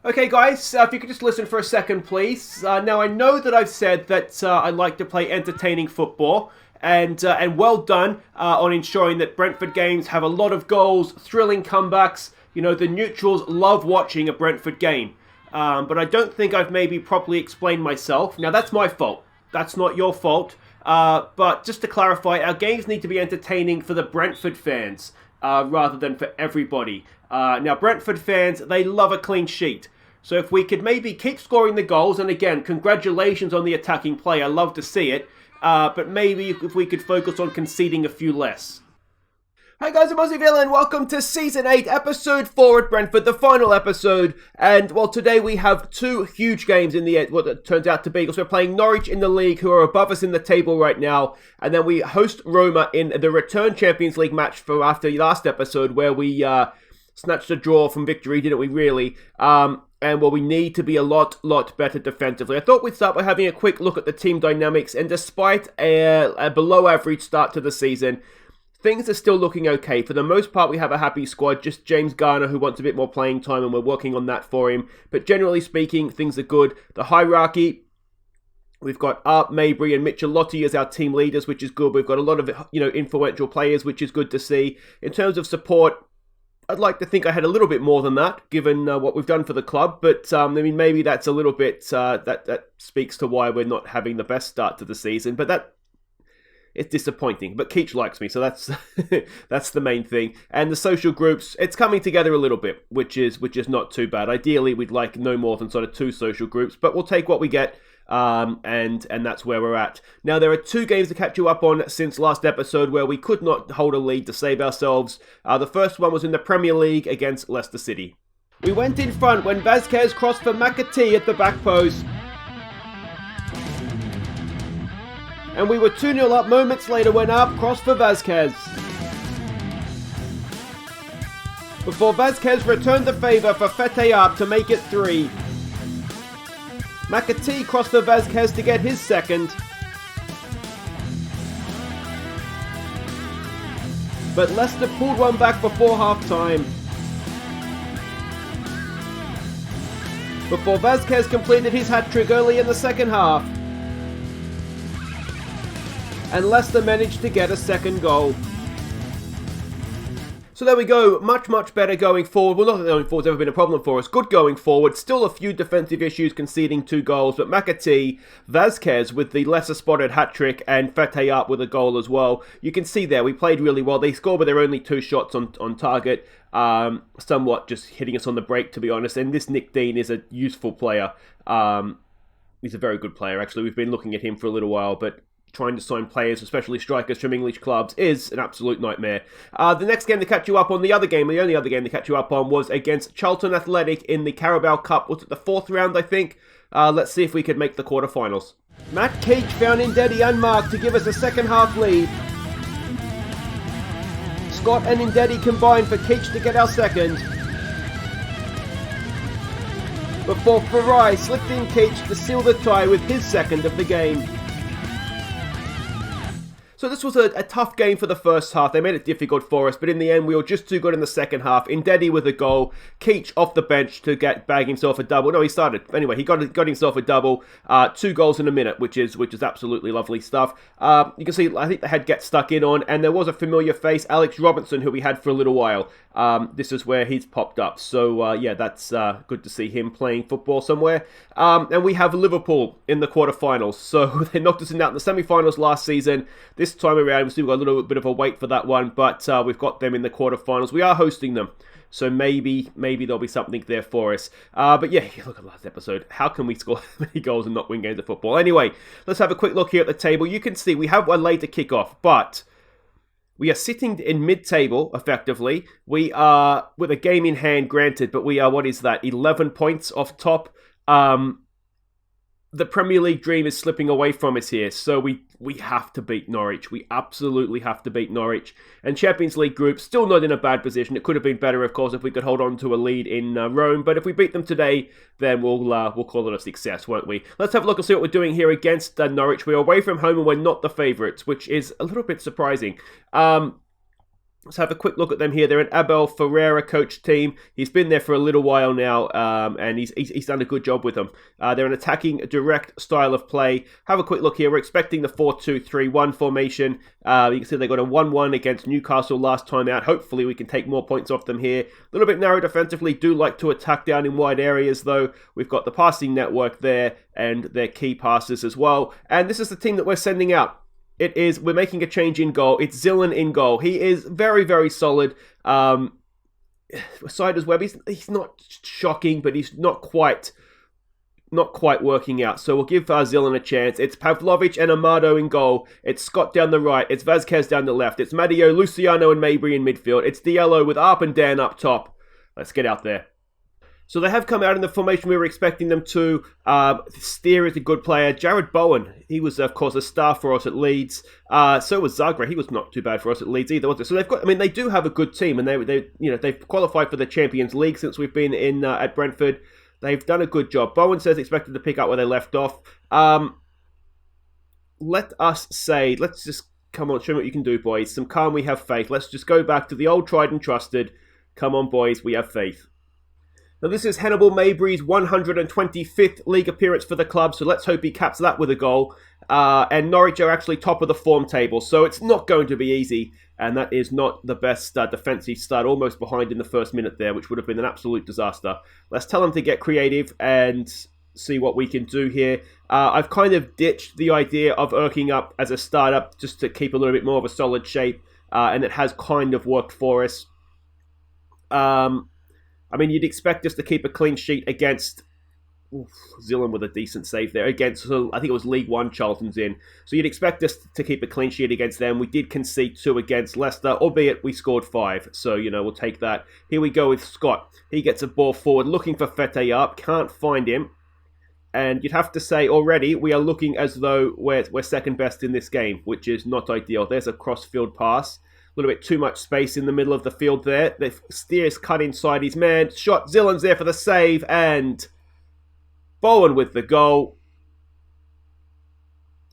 Okay, guys, if you could just listen for a second, please. Now, I know that I've said that I like to play entertaining football, and well done on ensuring that Brentford games have a lot of goals, thrilling comebacks. You know, the neutrals love watching a Brentford game. But I don't think I've maybe properly explained myself. Now, that's my fault. That's not your fault. But just to clarify, our games need to be entertaining for the Brentford fans rather than for everybody. Now, Brentford fans, they love a clean sheet. So if we could maybe keep scoring the goals, and again, congratulations on the attacking play, I love to see it, but maybe if we could focus on conceding a few less. Hi guys, I'm Aussie and welcome to Season 8, Episode 4 at Brentford, the final episode. And, well, today we have two huge games in the end, what it turns out to be, because we're playing Norwich in the league, who are above us in the table right now. And then we host Roma in the return Champions League match for after the last episode, where we snatched a draw from victory, didn't we, really? And, well, we need to be a lot better defensively. I thought we'd start by having a quick look at the team dynamics, and despite a below-average start to the season, things are still looking okay. For the most part, we have a happy squad, just James Garner, who wants a bit more playing time, and we're working on that for him. But generally speaking, things are good. The hierarchy, we've got Art Mabry and Michelotti as our team leaders, which is good. We've got a lot of, influential players, which is good to see. In terms of support, I'd like to think I had a little bit more than that, given what we've done for the club. But, maybe that's a little bit, that speaks to why we're not having the best start to the season. But it's disappointing. But Keach likes me, so that's that's the main thing. And the social groups, it's coming together a little bit, which is not too bad. Ideally, we'd like no more than sort of 2 social groups, but we'll take what we get. And that's where we're at. Now, there are 2 games to catch you up on since last episode where we could not hold a lead to save ourselves. The first one was in the Premier League against Leicester City. We went in front when Vazquez crossed for McAtee at the back post. And we were 2-0 up moments later when Arp crossed for Vazquez. Before Vazquez returned the favour for Fete Arp to make it 3. McAtee crossed for Vazquez to get his second. But Leicester pulled one back before half-time. Before Vazquez completed his hat-trick early in the second half. And Leicester managed to get a second goal. So there we go, much better going forward. Well, not that going forward's ever been a problem for us. Good going forward. Still a few defensive issues, conceding 2 goals. But McAtee, Vazquez with the lesser spotted hat-trick, and Fete Arp with a goal as well. You can see there, we played really well. They scored with their only 2 shots on target. Somewhat just hitting us on the break, to be honest. And this Nick Dean is a useful player. He's a very good player, actually. We've been looking at him for a little while, but trying to sign players, especially strikers from English clubs, is an absolute nightmare. The next game to catch you up on, the only other game to catch you up on, was against Charlton Athletic in the Carabao Cup. Was it the 4th round, I think? Let's see if we could make the quarterfinals. Matt Keach found Ndedi unmarked to give us a second half lead. Scott and Ndedi combined for Keach to get our second. Before Farai slipped in Keach to seal the tie with his second of the game. So this was a tough game for the first half. They made it difficult for us, but in the end, we were just too good in the second half. Ndedi with a goal, Keach off the bench to bag himself a double. No, he started. Anyway, he got himself a double. 2 goals in a minute, which is absolutely lovely stuff. You can see, I think the head gets stuck in on, and there was a familiar face, Alex Robinson, who we had for a little while. This is where he's popped up. So, yeah, that's good to see him playing football somewhere. And we have Liverpool in the quarterfinals. So they knocked us out in the semi-finals last season. This time around, we've still got a little bit of a wait for that one, but we've got them in the quarterfinals. We are hosting them. So maybe there'll be something there for us. But yeah, look at last episode. How can we score many goals and not win games of football? Anyway, let's have a quick look here at the table. You can see we have one later kickoff, but we are sitting in mid-table, effectively. We are, with a game in hand, granted, but we are, 11 points off top. The Premier League dream is slipping away from us here, so we have to beat Norwich. We absolutely have to beat Norwich. And Champions League group, still not in a bad position. It could have been better, of course, if we could hold on to a lead in Rome. But if we beat them today, then we'll call it a success, won't we? Let's have a look and see what we're doing here against Norwich. We're away from home and we're not the favourites, which is a little bit surprising. Let's have a quick look at them here. They're an Abel Ferreira coach team. He's been there for a little while now, and he's done a good job with them. They're an attacking, direct style of play. Have a quick look here. We're expecting the 4-2-3-1 formation. You can see they got a 1-1 against Newcastle last time out. Hopefully we can take more points off them here. A little bit narrow defensively. Do like to attack down in wide areas, though. We've got the passing network there and their key passes as well. And this is the team that we're sending out. We're making a change in goal. It's Zillan in goal. He is very, very solid. Siders Webb, he's not shocking, but he's not quite working out. So we'll give Zillan a chance. It's Pavlovic and Amado in goal. It's Scott down the right. It's Vazquez down the left. It's Matteo, Luciano, and Mabry in midfield. It's Diallo with Arp and Dan up top. Let's get out there. So they have come out in the formation we were expecting them to. Steer is a good player. Jared Bowen, he was, of course, a star for us at Leeds. So was Zagra. He was not too bad for us at Leeds either, was it? So they do have a good team, and they've qualified for the Champions League since we've been in at Brentford. They've done a good job. Bowen says expected to pick up where they left off. Let's just come on, show me what you can do, boys. Some calm, we have faith. Let's just go back to the old tried and trusted. Come on, boys, we have faith. Now, this is Hannibal Mabry's 125th league appearance for the club, so let's hope he caps that with a goal. And Norwich are actually top of the form table, so it's not going to be easy, and that is not the best defensive start, almost behind in the first minute there, which would have been an absolute disaster. Let's tell them to get creative and see what we can do here. I've kind of ditched the idea of Erking up as a startup just to keep a little bit more of a solid shape, and it has kind of worked for us. You'd expect us to keep a clean sheet against Zillan with a decent save there. Against, I think it was League One Charlton's in. So you'd expect us to keep a clean sheet against them. We did concede 2 against Leicester, albeit we scored 5. So, we'll take that. Here we go with Scott. He gets a ball forward, looking for Fete up. Can't find him. And you'd have to say already, we are looking as though we're second best in this game, which is not ideal. There's a cross-field pass. A little bit too much space in the middle of the field there. The Steers cut inside his man. Shot. Zillan's there for the save. And Bowen with the goal.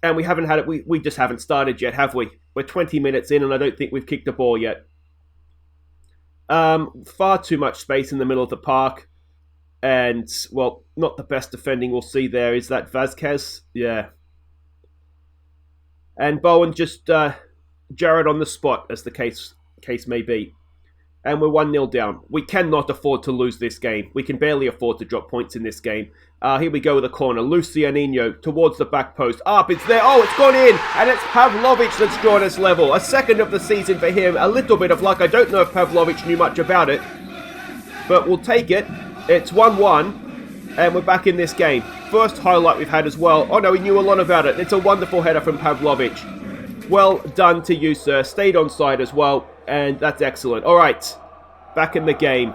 And we haven't had it. We just haven't started yet, have we? We're 20 minutes in and I don't think we've kicked a ball yet. Far too much space in the middle of the park. And, well, not the best defending we'll see there. Is that Vazquez? Yeah. And Bowen just... Jared on the spot, as the case may be. And we're 1-0 down. We cannot afford to lose this game. We can barely afford to drop points in this game. Here we go with a corner. Lucianino towards the back post. Up, it's there. Oh, it's gone in. And it's Pavlovic that's drawn us level. A second of the season for him. A little bit of luck. I don't know if Pavlovic knew much about it. But we'll take it. It's 1-1. And we're back in this game. First highlight we've had as well. Oh, no, he knew a lot about it. It's a wonderful header from Pavlovic. Well done to you, sir. Stayed on side as well, and that's excellent. All right, back in the game.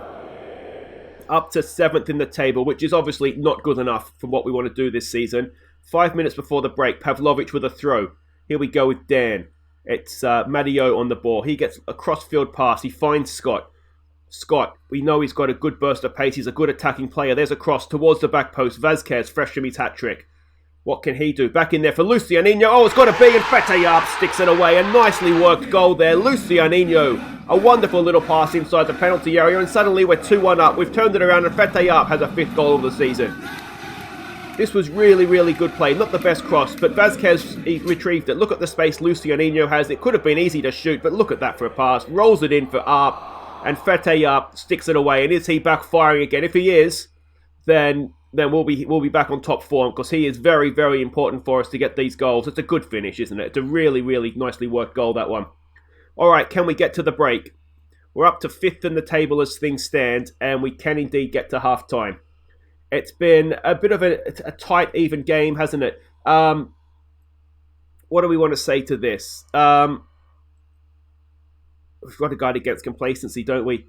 Up to 7th in the table, which is obviously not good enough for what we want to do this season. 5 minutes before the break, Pavlovic with a throw. Here we go with Dan. It's Matteo on the ball. He gets a cross-field pass. He finds Scott. Scott, we know he's got a good burst of pace. He's a good attacking player. There's a cross towards the back post. Vazquez, fresh from his hat-trick. What can he do? Back in there for Lucianino. Oh, it's got to be, and Fete up sticks it away. A nicely worked goal there. Lucianino. A wonderful little pass inside the penalty area, and suddenly we're 2-1 up. We've turned it around, and Fete up has a 5th goal of the season. This was really, really good play. Not the best cross, but Vazquez he retrieved it. Look at the space Lucianino has. It could have been easy to shoot, but look at that for a pass. Rolls it in for Arp, and Fete up sticks it away. And is he back firing again? If he is, then we'll be back on top form, because he is very, very important for us to get these goals. It's a good finish, isn't it? It's a really, really nicely worked goal, that one. All right, can we get to the break? We're up to 5th in the table as things stand, and we can indeed get to half-time. It's been a bit of a tight, even game, hasn't it? What do we want to say to this? We've got to guard against complacency, don't we?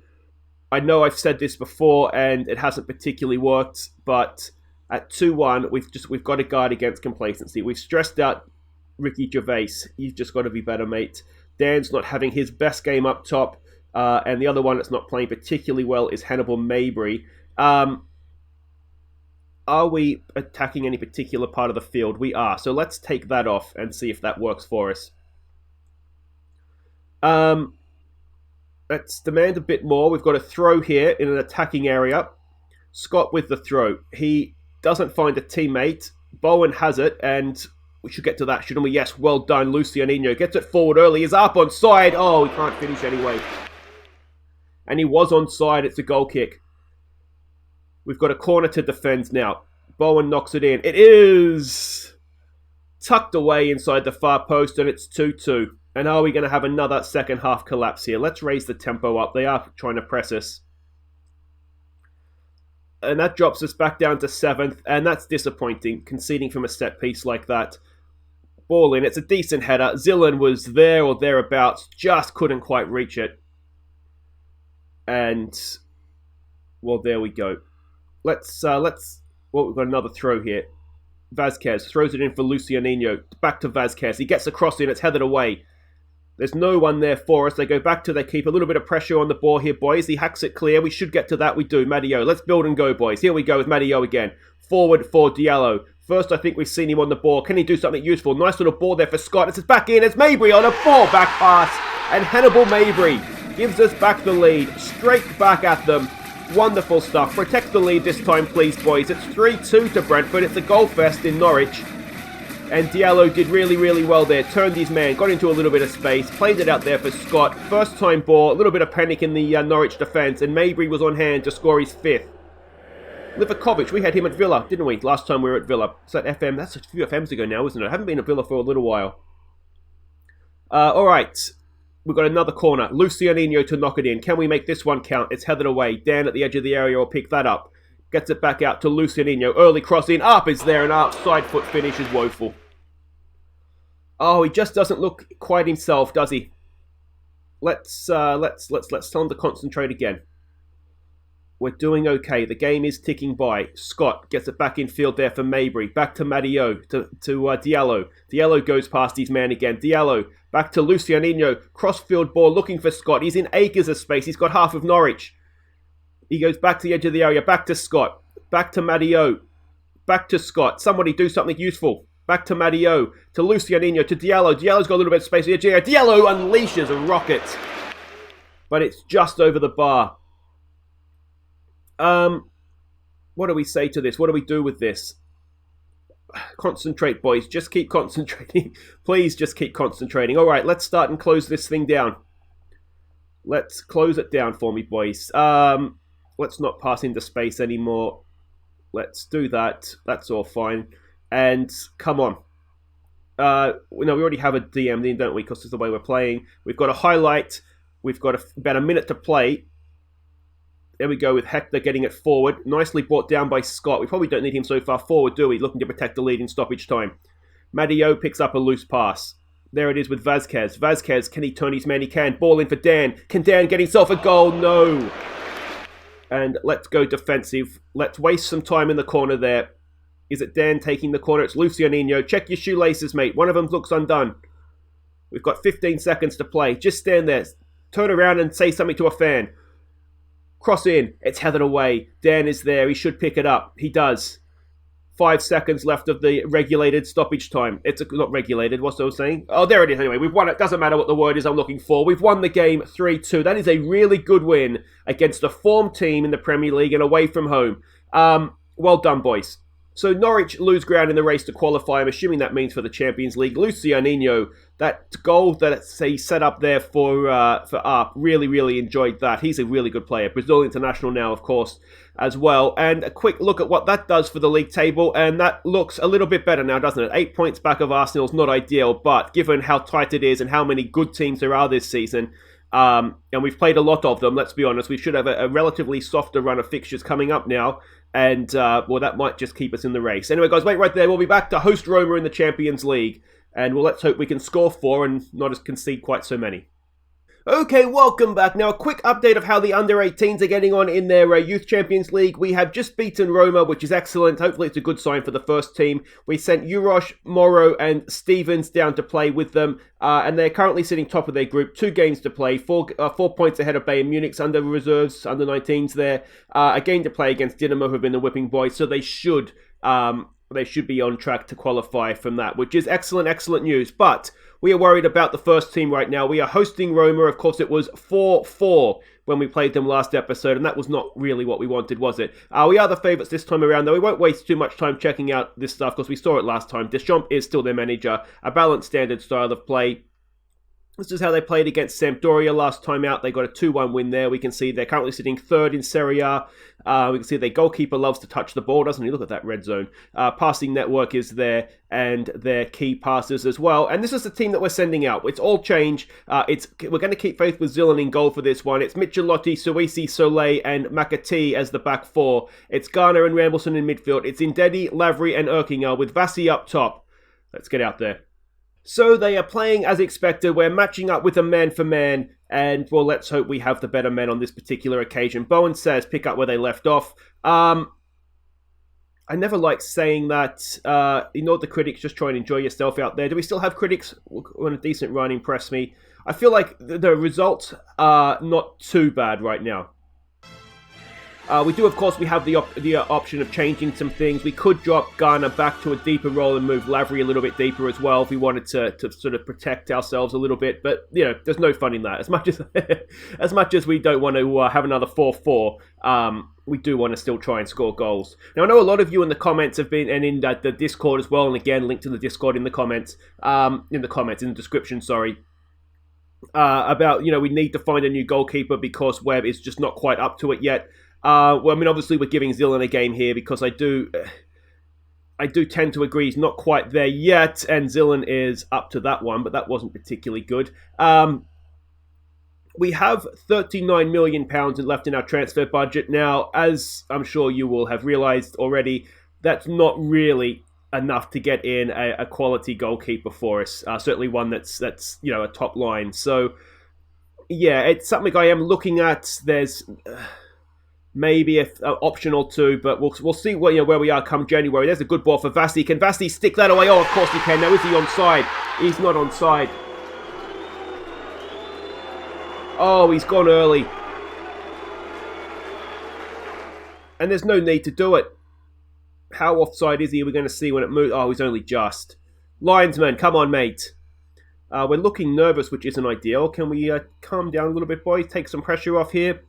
I know I've said this before and it hasn't particularly worked, but at 2-1, we've got to guard against complacency. We've stressed out Ricky Gervais. You've just got to be better, mate. Dan's not having his best game up top, and the other one that's not playing particularly well is Hannibal Mabry. Are we attacking any particular part of the field? We are. So let's take that off and see if that works for us. Let's demand a bit more. We've got a throw here in an attacking area. Scott with the throw. He doesn't find a teammate. Bowen has it, and we should get to that, shouldn't we? Yes, well done. Lucianino gets it forward early. He's up on side. Oh, he can't finish anyway. And he was on side. It's a goal kick. We've got a corner to defend now. Bowen knocks it in. It is tucked away inside the far post, and it's 2-2. And are we going to have another second half collapse here? Let's raise the tempo up. They are trying to press us. And that drops us back down to 7th. And that's disappointing, conceding from a set piece like that. Ball in. It's a decent header. Zillan was there or thereabouts. Just couldn't quite reach it. And, well, there we go. Well, we've got another throw here. Vazquez throws it in for Lucianino. Back to Vazquez. He gets the cross in. It's headed away. There's no one there for us. They go back to their keeper. A little bit of pressure on the ball here, boys. He hacks it clear. We should get to that. We do. Madio. Let's build and go, boys. Here we go with Madio again. Forward for Diallo. First, I think we've seen him on the ball. Can he do something useful? Nice little ball there for Scott. It's back in. It's Mabry on a ball back pass. And Hannibal Mabry gives us back the lead. Straight back at them. Wonderful stuff. Protect the lead this time, please, boys. It's 3-2 to Brentford. It's a goal fest in Norwich. And Diallo did really, really well there. Turned his man, got into a little bit of space, played it out there for Scott. First time ball, a little bit of panic in the Norwich defence, and Mabry was on hand to score his 5th. Livakovic, we had him at Villa, didn't we? Last time we were at Villa. So that FM, that's a few FMs ago now, isn't it? I haven't been at Villa for a little while. Alright, we've got another corner. Lucianino to knock it in. Can we make this one count? It's headed away. Dan at the edge of the area will pick that up. Gets it back out to Lucianino. Early cross in. Up is there, and up. Side foot finish is woeful. Oh, he just doesn't look quite himself, does he? Let's tell him to concentrate again. We're doing okay. The game is ticking by. Scott gets it back in field there for Mabry. Back to Madio, to Diallo. Diallo goes past his man again. Diallo back to Lucianino. Cross-field ball looking for Scott. He's in acres of space. He's got half of Norwich. He goes back to the edge of the area. Back to Scott. Back to Madio. Back to Scott. Somebody do something useful. Back to Madio. To Lucianino. To Diallo. Diallo's got a little bit of space here. Diallo unleashes a rocket. But it's just over the bar. What do we say to this? What do we do with this? Concentrate, boys. Just keep concentrating. Please just keep concentrating. All right, let's start and close this thing down. Let's close it down for me, boys. Let's not pass into space anymore. Let's do that. That's all fine. And come on. We already have a DM in, don't we? Because it's the way we're playing. We've got a highlight. We've got about a minute to play. There we go with Hector getting it forward. Nicely brought down by Scott. We probably don't need him so far forward, do we? Looking to protect the lead in stoppage time. Madio picks up a loose pass. There it is with Vazquez. Vazquez, can he turn his man? He can. Ball in for Dan. Can Dan get himself a goal? No. And let's go defensive. Let's waste some time in the corner there. Is it Dan taking the corner? It's Lucianino. Check your shoelaces, mate. One of them looks undone. We've got 15 seconds to play. Just stand there. Turn around and say something to a fan. Cross in. It's headed away. Dan is there. He should pick it up. He does. 5 seconds left of the regulated stoppage time. It's not regulated. What's I was saying? Oh, there it is. Anyway, we've won it. Doesn't matter what the word is I'm looking for. We've won the game 3-2. That is a really good win against a formed team in the Premier League and away from home. Well done, boys. So Norwich lose ground in the race to qualify. I'm assuming that means for the Champions League. Lucianino, that goal that he set up there for Arp, really, really enjoyed that. He's a really good player. Brazil international now, of course, as well. And a quick look at what that does for the league table. And that looks a little bit better now, doesn't it? 8 points back of Arsenal is not ideal. But given how tight it is and how many good teams there are this season, and we've played a lot of them, let's be honest, we should have a relatively softer run of fixtures coming up now. And, well, that might just keep us in the race. Anyway, guys, wait right there. We'll be back to host Roma in the Champions League. And well, let's hope we can score 4 and not concede quite so many. Okay, welcome back. Now, a quick update of how the under-18s are getting on in their Youth Champions League. We have just beaten Roma, which is excellent. Hopefully it's a good sign for the first team. We sent Urosh, Morrow and Stevens down to play with them. And they're currently sitting top of their group. 2 games to play. 4 points ahead of Bayern Munich's under reserves, under 19s there. A game to play against Dinamo, who have been the whipping boys. So they should be on track to qualify from that, which is excellent, excellent news. But We are worried about the first team right now. We are hosting Roma. Of course, it was 4-4 when we played them last episode, and that was not really what we wanted, was it? We are the favourites this time around, though. We won't waste too much time checking out this stuff because we saw it last time. Deschamps is still their manager. A balanced standard style of play. This is how they played against Sampdoria last time out. They got a 2-1 win there. We can see they're currently sitting third in Serie A. We can see their goalkeeper loves to touch the ball, doesn't he? Look at that red zone. Passing network is there, and their key passes as well. And this is the team that we're sending out. It's all change. We're going to keep faith with Zillan in goal for this one. It's Michelotti, Suisi, Soleil, and Makati as the back four. It's Garner and Rambleson in midfield. It's Indedi, Lavry, and Erkinger with Vassi up top. Let's get out there. So they are playing as expected. We're matching up with a man for man. And, well, let's hope we have the better men on this particular occasion. Bowen says pick up where they left off. I never like saying that. Ignore the critics. Just try and enjoy yourself out there. Do we still have critics on a decent run? Impress me. I feel like the results are not too bad right now. We do, of course, we have the option of changing some things. We could drop Garner back to a deeper role and move Lavry a little bit deeper as well if we wanted to sort of protect ourselves a little bit. But, you know, there's no fun in that. As much as we don't want to have another 4-4, we do want to still try and score goals. Now, I know a lot of you in the comments have been, and in the Discord as well, and again, link to the Discord in the comments, in the description, sorry. About, you know, we need to find a new goalkeeper because Webb is just not quite up to it yet. Well, I mean, obviously we're giving Zillan a game here because I do tend to agree he's not quite there yet, and Zillan is up to that one, but that wasn't particularly good. We have £39 million left in our transfer budget. Now, as I'm sure you will have realised already, that's not really enough to get in a quality goalkeeper for us. Certainly one that's you know, a top line. So, yeah, it's something I am looking at. There's maybe an option or two, but we'll see where we are come January. There's a good ball for Vassi. Can Vassi stick that away? Oh, of course he can. Now, is he onside? He's not onside. Oh, he's gone early. And there's no need to do it. How offside is he? We're going to see when it moves. Oh, he's only just. Linesman, come on, mate. We're looking nervous, which isn't ideal. Can we calm down a little bit, boys? Take some pressure off here.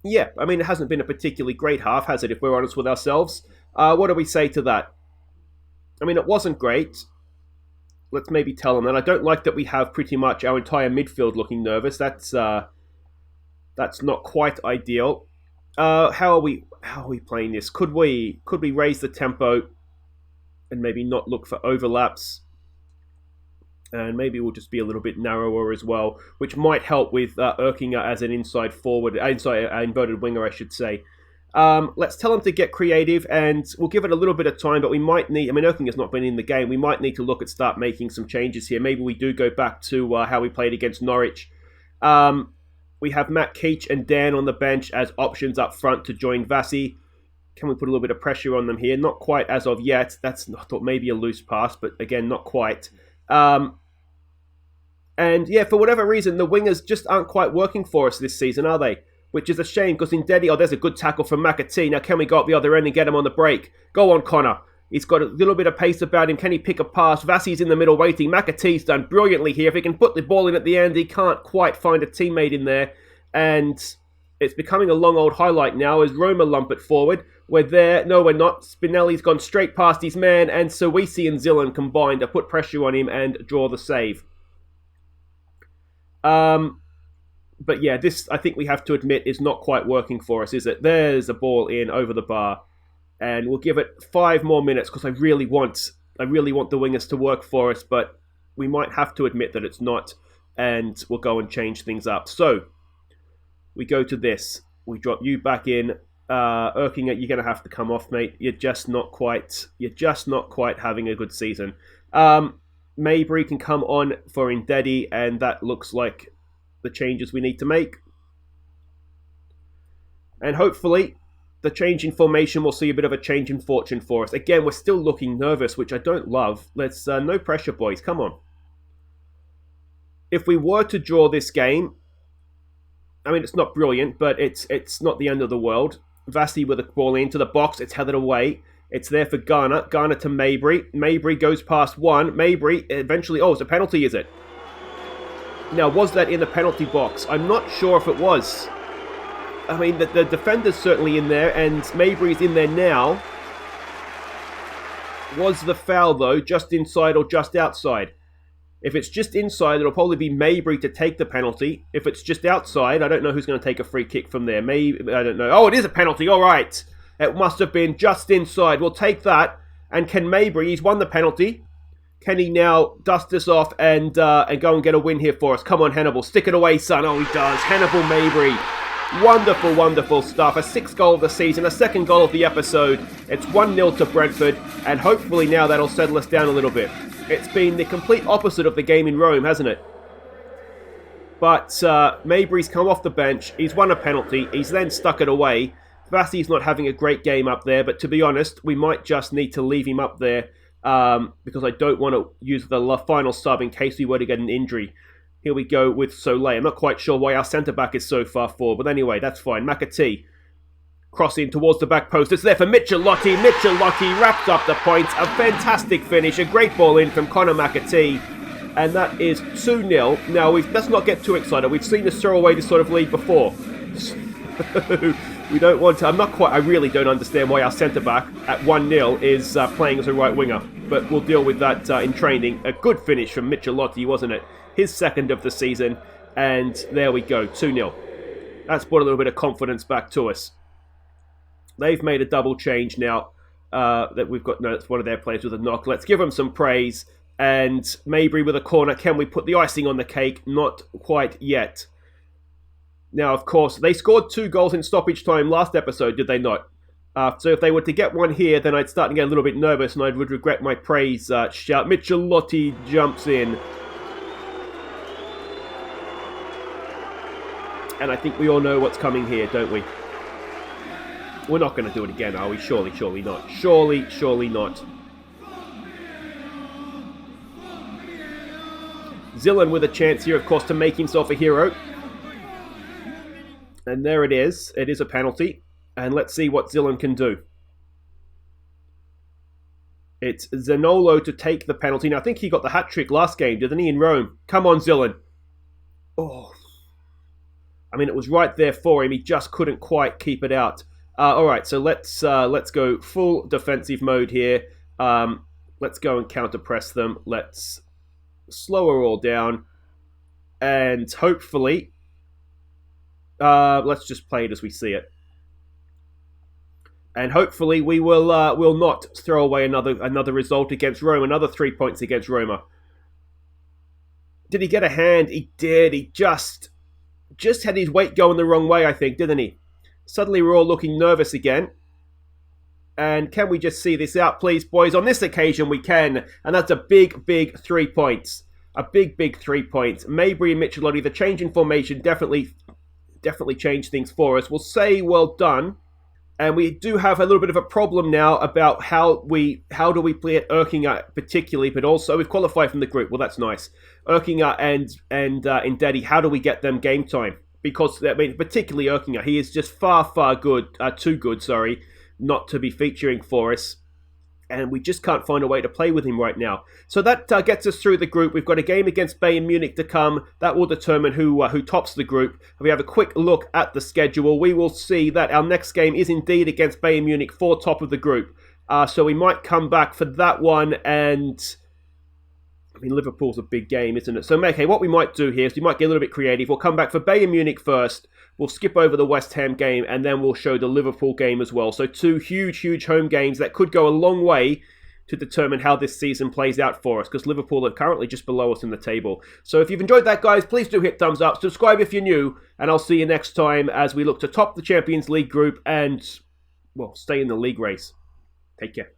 Yeah, I mean, it hasn't been a particularly great half, has it, if we're honest with ourselves? What do we say to that? I mean, it wasn't great. Let's maybe tell them that. I don't like that we have pretty much our entire midfield looking nervous. That's not quite ideal. How are we playing this? Could we raise the tempo and maybe not look for overlaps? And maybe we'll just be a little bit narrower as well, which might help with Erkinger as an inside inverted winger, I should say. Let's tell him to get creative, and we'll give it a little bit of time, but we might need... I mean, Erkinger's not been in the game. We might need to start making some changes here. Maybe we do go back to how we played against Norwich. We have Matt Keach and Dan on the bench as options up front to join Vassi. Can we put a little bit of pressure on them here? Not quite as of yet. I thought maybe a loose pass, but again, not quite. And yeah, for whatever reason, the wingers just aren't quite working for us this season, are they? Which is a shame, because Indedi, there's a good tackle from Makati. Now, can we go up the other end and get him on the break? Go on, Connor. He's got a little bit of pace about him. Can he pick a pass? Vassi's in the middle waiting. Makati's done brilliantly here. If he can put the ball in at the end, he can't quite find a teammate in there. And it's becoming a long old highlight now as Roma lump it forward. We're there. No, we're not. Spinelli's gone straight past his man, and Suisi and Zillan combined to put pressure on him and draw the save. But yeah, this, I think we have to admit, is not quite working for us, is it? There's a ball in over the bar. And we'll give it 5 more minutes because I really want the wingers to work for us, but we might have to admit that it's not, and we'll go and change things up. So, we go to this. We drop you back in. Erkinger, you're going to have to come off, mate. You're just not quite having a good season. Mabry can come on for Indedi, and that looks like the changes we need to make. And hopefully, the change in formation will see a bit of a change in fortune for us. Again, we're still looking nervous, which I don't love. Let's no pressure, boys. Come on. If we were to draw this game, I mean, it's not brilliant, but it's not the end of the world. Vassi with a ball into the box. It's headed away. It's there for Garner. Garner to Mabry. Mabry goes past one. Mabry eventually... Oh, it's a penalty, is it? Now, was that in the penalty box? I'm not sure if it was. I mean, the defender's certainly in there, and Mabry's in there now. Was the foul, though, just inside or just outside? If it's just inside, it'll probably be Mabry to take the penalty. If it's just outside, I don't know who's going to take a free kick from there. Maybe, I don't know. Oh, it is a penalty. All right. It must have been just inside. We'll take that. And can Mabry, he's won the penalty. Can he now dust this off and go and get a win here for us? Come on, Hannibal. Stick it away, son. Oh, he does. Hannibal Mabry. Wonderful, wonderful stuff. A 6th goal of the season, a 2nd goal of the episode. It's 1-0 to Brentford, and hopefully now that'll settle us down a little bit. It's been the complete opposite of the game in Rome, hasn't it? But Mabry's come off the bench. He's won a penalty. He's then stuck it away. Vassie's not having a great game up there, but to be honest, we might just need to leave him up there because I don't want to use the final sub in case we were to get an injury. Here we go with Soleil. I'm not quite sure why our centre-back is so far forward, but anyway, that's fine. McAtee crossing towards the back post. It's there for Michelotti. Michelotti wrapped up the points. A fantastic finish. A great ball in from Conor McAtee. And that is 2-0. Now, let's not get too excited. We've seen us throw away this sort of lead before. We don't want to... I really don't understand why our centre-back at 1-0 is playing as a right winger. But we'll deal with that in training. A good finish from Michelotti, wasn't it? His 2nd of the season. And there we go, 2-0. That's brought a little bit of confidence back to us. They've made a double change now. That we've got... No, it's one of their players with a knock. Let's give them some praise. And Mabry with a corner. Can we put the icing on the cake? Not quite yet. Now, of course, they scored 2 goals in stoppage time last episode, did they not? So if they were to get one here, then I'd start to get a little bit nervous and I would regret my praise shout. Michelotti jumps in. And I think we all know what's coming here, don't we? We're not going to do it again, are we? Surely not. Surely not. Zillan with a chance here, of course, to make himself a hero. And there it is. It is a penalty. And let's see what Zillan can do. It's Zanolo to take the penalty. Now, I think he got the hat-trick last game, didn't he, in Rome? Come on, Zillan. Oh. I mean, it was right there for him. He just couldn't quite keep it out. All right, so let's go full defensive mode here. Let's go and counter-press them. Let's slow her all down. And hopefully... let's just play it as we see it. And hopefully we will not throw away another result against Roma, another 3 points against Roma. Did he get a hand? He did. He just had his weight going the wrong way, I think, didn't he? Suddenly we're all looking nervous again. And can we just see this out, please, boys? On this occasion we can. And that's a big 3 points. A big 3 points. Mabry and Michelotti, the change in formation definitely changed things for us. We'll say well done. And we do have a little bit of a problem now about how do we play at Erkinger particularly, but also we've qualified from the group. Well, that's nice. Erkinger and Ndedi, how do we get them game time? Because, I mean, particularly Erkinger, he is just far too good, not to be featuring for us. And we just can't find a way to play with him right now. So that gets us through the group. We've got a game against Bayern Munich to come. That will determine who tops the group. If we have a quick look at the schedule, we will see that our next game is indeed against Bayern Munich for top of the group. So we might come back for that one. And, I mean, Liverpool's a big game, isn't it? So, okay, what we might do here is we might get a little bit creative. We'll come back for Bayern Munich first. We'll skip over the West Ham game, and then we'll show the Liverpool game as well. So 2 huge home games that could go a long way to determine how this season plays out for us, because Liverpool are currently just below us in the table. So if you've enjoyed that, guys, please do hit thumbs up. Subscribe if you're new, and I'll see you next time as we look to top the Champions League group and, well, stay in the league race. Take care.